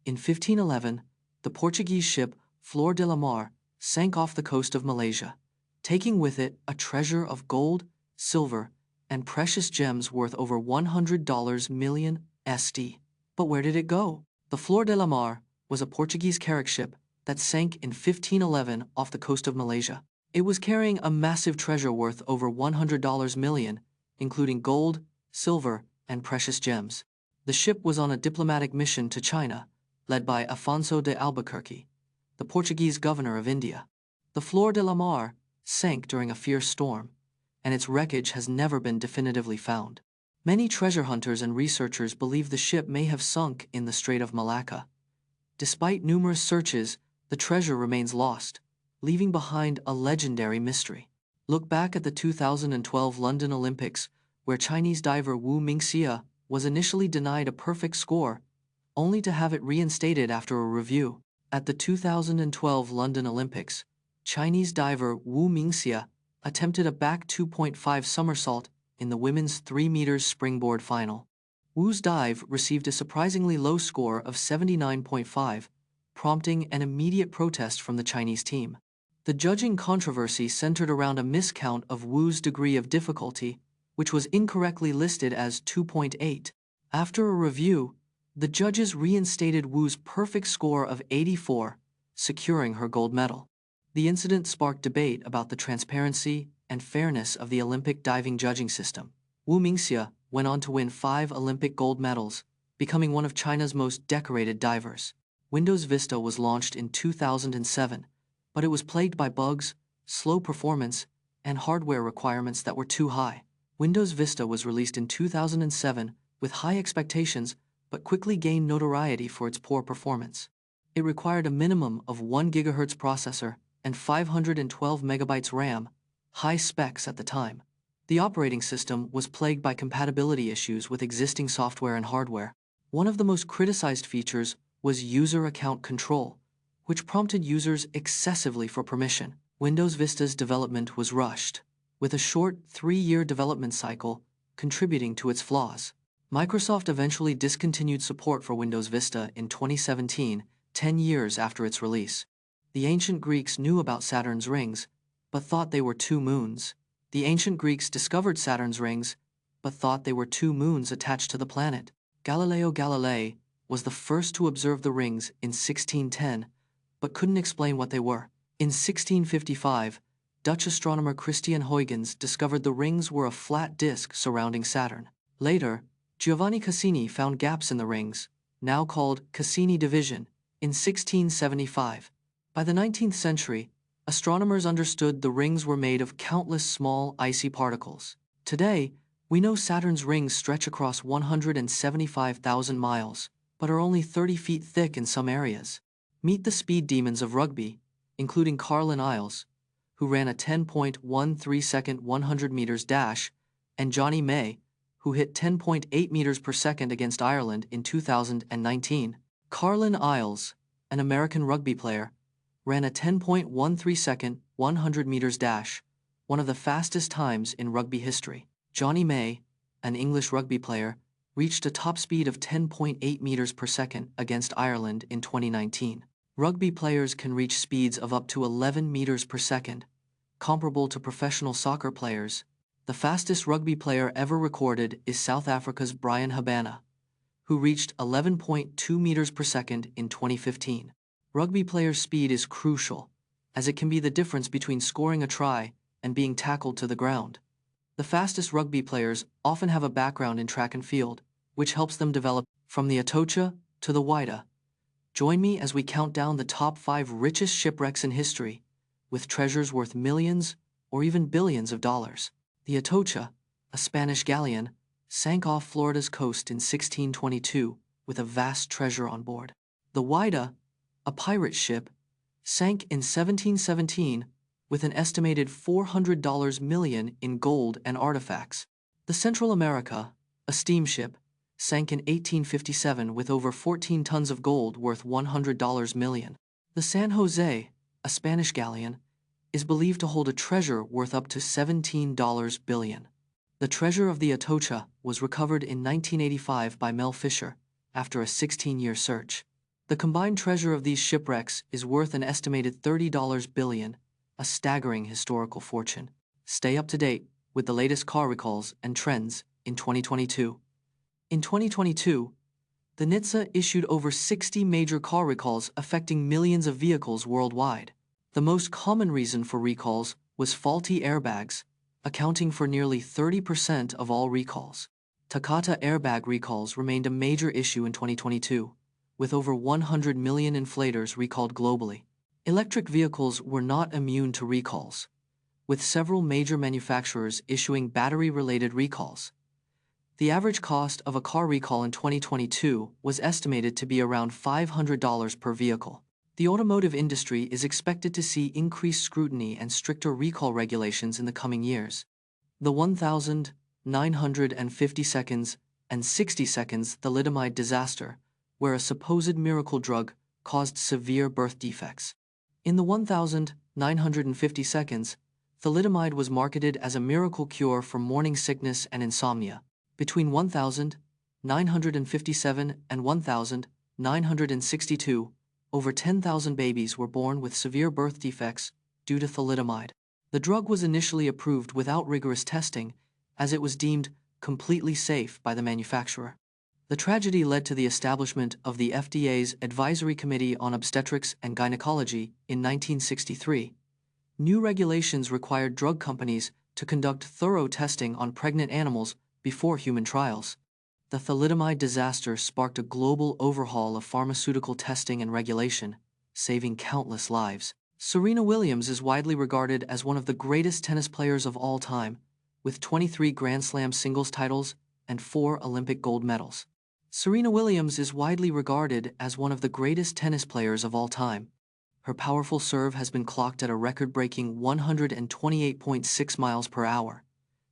In 1511, the Portuguese ship Flor de la Mar sank off the coast of Malaysia, taking with it a treasure of gold, silver, and precious gems worth over $100 million USD. But where did it go? The Flor de la Mar was a Portuguese carrack ship that sank in 1511 off the coast of Malaysia. It was carrying a massive treasure worth over $100 million, including gold, silver, and precious gems. The ship was on a diplomatic mission to China, led by Afonso de Albuquerque, the Portuguese governor of India. The Flor de la Mar sank during a fierce storm, and its wreckage has never been definitively found. Many treasure hunters and researchers believe the ship may have sunk in the Strait of Malacca. Despite numerous searches, the treasure remains lost, leaving behind a legendary mystery. Look back at the 2012 London Olympics, where Chinese diver Wu Minxia was initially denied a perfect score, only to have it reinstated after a review. At the 2012 London Olympics, Chinese diver Wu Minxia attempted a back 2.5 somersault in the women's 3 meters springboard final. Wu's dive received a surprisingly low score of 79.5, prompting an immediate protest from the Chinese team. The judging controversy centered around a miscount of Wu's degree of difficulty, which was incorrectly listed as 2.8. After a review, the judges reinstated Wu's perfect score of 84, securing her gold medal. The incident sparked debate about the transparency and fairness of the Olympic diving judging system. Wu Minxia went on to win 5 Olympic gold medals, becoming one of China's most decorated divers. Windows Vista was launched in 2007, but it was plagued by bugs, slow performance, and hardware requirements that were too high. Windows Vista was released in 2007 with high expectations, but quickly gained notoriety for its poor performance. It required a minimum of 1 GHz processor and 512 MB RAM, high specs at the time. The operating system was plagued by compatibility issues with existing software and hardware. One of the most criticized features was user account control, which prompted users excessively for permission. Windows Vista's development was rushed, with a short 3-year development cycle contributing to its flaws. Microsoft eventually discontinued support for Windows Vista in 2017, 10 years after its release. The ancient Greeks knew about Saturn's rings, but thought they were 2 moons. The ancient Greeks discovered Saturn's rings, but thought they were 2 moons attached to the planet. Galileo Galilei was the first to observe the rings in 1610, but couldn't explain what they were. In 1655, Dutch astronomer Christian Huygens discovered the rings were a flat disk surrounding Saturn. Later, Giovanni Cassini found gaps in the rings, now called Cassini division, in 1675. By the 19th century, astronomers understood the rings were made of countless small icy particles. Today, we know Saturn's rings stretch across 175,000 miles, but are only 30 feet thick in some areas. Meet the speed demons of rugby, including Carlin Isles, who ran a 10.13-second 100 meters dash, and Johnny May, who hit 10.8 meters per second against Ireland in 2019. Carlin Isles, an American rugby player, ran a 10.13-second 100 meters dash, one of the fastest times in rugby history. Johnny May, an English rugby player, reached a top speed of 10.8 meters per second against Ireland in 2019. Rugby players can reach speeds of up to 11 meters per second, comparable to professional soccer players. The fastest rugby player ever recorded is South Africa's Brian Habana, who reached 11.2 meters per second in 2015. Rugby players' speed is crucial, as it can be the difference between scoring a try and being tackled to the ground. The fastest rugby players often have a background in track and field, which helps them develop from the Atocha to the Whydah. Join me as we count down the top 5 richest shipwrecks in history, with treasures worth millions or even billions of dollars. The Atocha, a Spanish galleon, sank off Florida's coast in 1622 with a vast treasure on board. The Whydah, a pirate ship, sank in 1717 with an estimated $400 million in gold and artifacts. The Central America, a steamship, sank in 1857 with over 14 tons of gold worth $100 million. The San Jose, a Spanish galleon, is believed to hold a treasure worth up to $17 billion. The treasure of the Atocha was recovered in 1985 by Mel Fisher after a 16-year search. The combined treasure of these shipwrecks is worth an estimated $30 billion, a staggering historical fortune. Stay up to date with the latest car recalls and trends in 2022. In 2022, the NHTSA issued over 60 major car recalls affecting millions of vehicles worldwide. The most common reason for recalls was faulty airbags, accounting for nearly 30% of all recalls. Takata airbag recalls remained a major issue in 2022, with over 100 million inflators recalled globally. Electric vehicles were not immune to recalls, with several major manufacturers issuing battery-related recalls. The average cost of a car recall in 2022 was estimated to be around $500 per vehicle. The automotive industry is expected to see increased scrutiny and stricter recall regulations in the coming years. The 1,950 seconds and 60 seconds thalidomide disaster, where a supposed miracle drug caused severe birth defects. In the 1,950 seconds, thalidomide was marketed as a miracle cure for morning sickness and insomnia. Between 1,957 and 1,962, over 10,000 babies were born with severe birth defects due to thalidomide. The drug was initially approved without rigorous testing, as it was deemed completely safe by the manufacturer. The tragedy led to the establishment of the FDA's Advisory Committee on Obstetrics and Gynecology in 1963. New regulations required drug companies to conduct thorough testing on pregnant animals before human trials. The thalidomide disaster sparked a global overhaul of pharmaceutical testing and regulation, saving countless lives. Serena Williams is widely regarded as one of the greatest tennis players of all time, with 23 Grand Slam singles titles and 4 Olympic gold medals. Serena Williams is widely regarded as one of the greatest tennis players of all time. Her powerful serve has been clocked at a record-breaking 128.6 miles per hour.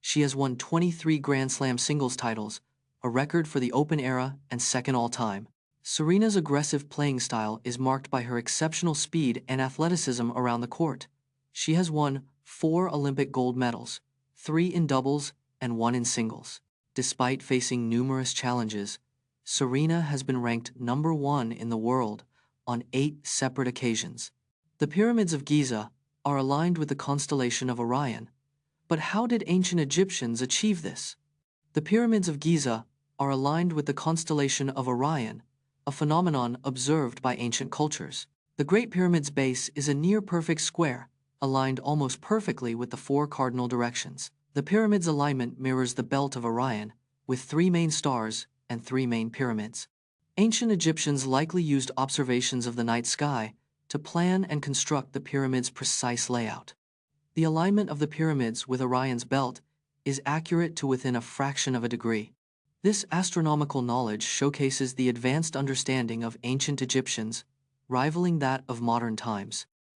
She has won 23 Grand Slam singles titles, a record for the Open era and second all-time. Serena's aggressive playing style is marked by her exceptional speed and athleticism around the court. She has won 4 Olympic gold medals, 3 in doubles and 1 in singles. Despite facing numerous challenges, Serena has been ranked number 1 in the world on 8 separate occasions. The pyramids of Giza are aligned with the constellation of Orion. But how did ancient Egyptians achieve this? The pyramids of Giza are aligned with the constellation of Orion, a phenomenon observed by ancient cultures. The Great Pyramid's base is a near-perfect square, aligned almost perfectly with the 4 cardinal directions. The pyramid's alignment mirrors the belt of Orion, with 3 main stars and 3 main pyramids. Ancient Egyptians likely used observations of the night sky to plan and construct the pyramid's precise layout. The alignment of the pyramids with Orion's belt is accurate to within a fraction of a degree. This astronomical knowledge showcases the advanced understanding of ancient Egyptians, rivaling that of modern times.